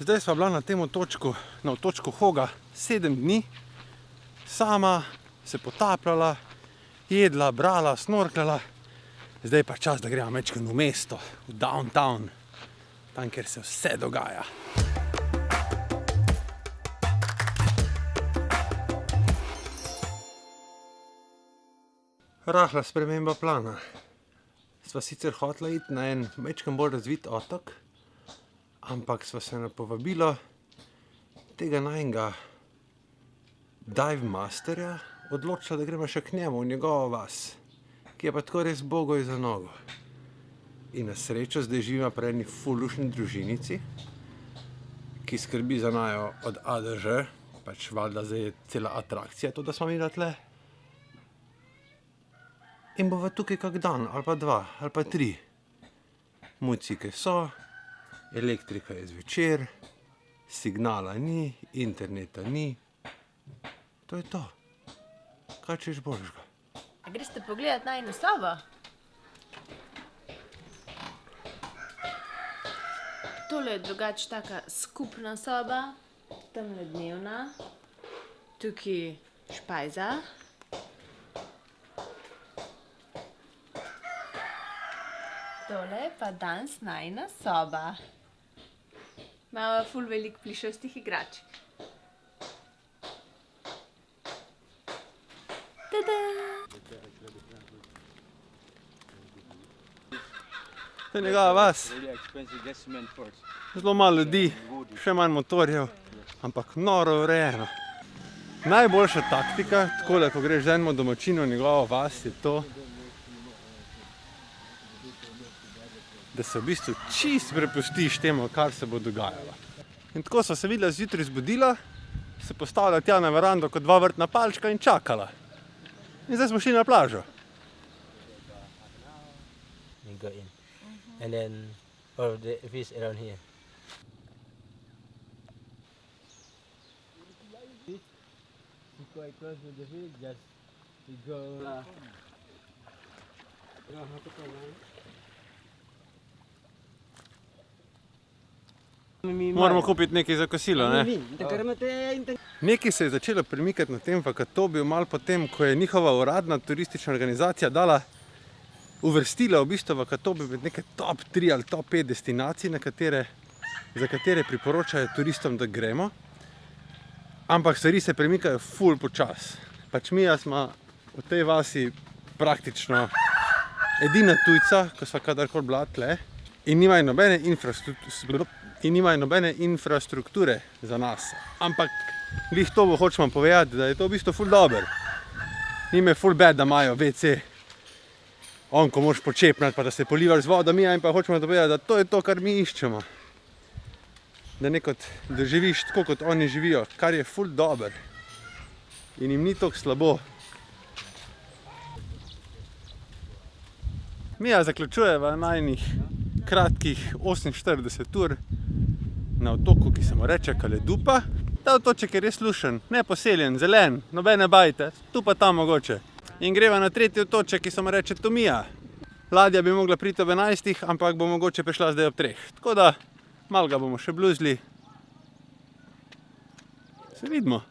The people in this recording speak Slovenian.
Zdaj sva bila na tem otočku, na otočku Hoga 7 dni. Sama se potapljala, jedla, brala, snorkljala. Zdaj pa čas, da gremo majčkeno v mesto, v downtown, tam, kjer se vse dogaja. Rahla sprememba plana. Sva sicer hotela iti na en majčkeno bolj razvit otok, ampak sva se na povabilo tega najinega dive masterja odločila, da gremo še k njemu v njegovo vas, ki je pa tako res bogoj za nogo. In na srečo zdaj živimo pri eni fulušni družinici, ki skrbi za najo od A do Ž, pač valjda zdaj je cela atrakcija to, da smo mi tle. In bova tukaj kak dan, ali pa 2, ali pa 3. Mucike so, elektrika je zvečer, signala ni, interneta ni. To je to. Kaj češ božga? A greste pogledat najino sobo? Tole je drugače taka skupna soba, tamle dnevna, tukaj špajza. Tole je pa danes najina soba. Imava ful veliko plišastih igračk. Tada! To je njegova vas. Zelo malo ljudi, še manj motorjev, ampak noro urejeno. Najboljša taktika, takole, ko greš z enim domačinom v njegovo vas, je to, da se v bistvu čist prepustiš temu, kar se bo dogajalo. In tako sva se videla zjutraj zbudila, se postavila tja na verando kot 2 vrtna palčka in čakala. In zdaj smo šli na plažo. You go in. And then all the fish around here. Quite close to the fish, just we go. Moramo kupiti nekaj za kosilo, ne? Nekaj se je začelo premikati na tem Vakatobiju, malo potem, ko je njihova uradna turistična organizacija uvrstila v bistvu Vakatobi med neke top 3 ali top 5 destinacij, za katere priporočajo turistom, da gremo. Ampak stvari se premikajo ful počas. Pač mija smo v tej vasi praktično edina tujca, ko sva kadarkoli bila tle, in nimajo nobene infrastrukture za nas. Ampak glih to bo hočemo povedati, da je to v bistvu ful dober. Njim je ful bad, da imajo WC, ko moraš počepnati, pa da se polivaš z vodo, in pa hočemo povedati, da to je to, kar mi iščemo. Da živiš tako, kot oni živijo, kar je ful dober. In jim ni toliko slabo. Mija zaključujeva najinih kratkih 48 ur na otoku, ki se mu reče Kaledupa. Ta otoček je res lušen, neposeljen, zelen, nobene bajte, tu pa tam mogoče. In greva na 3. otoček, ki se mu reče Tomija. Ladja bi mogla priti ob 11, ampak bo mogoče prišla zdaj ob 3. Tako da, malo ga bomo še bluzli. Se vidimo.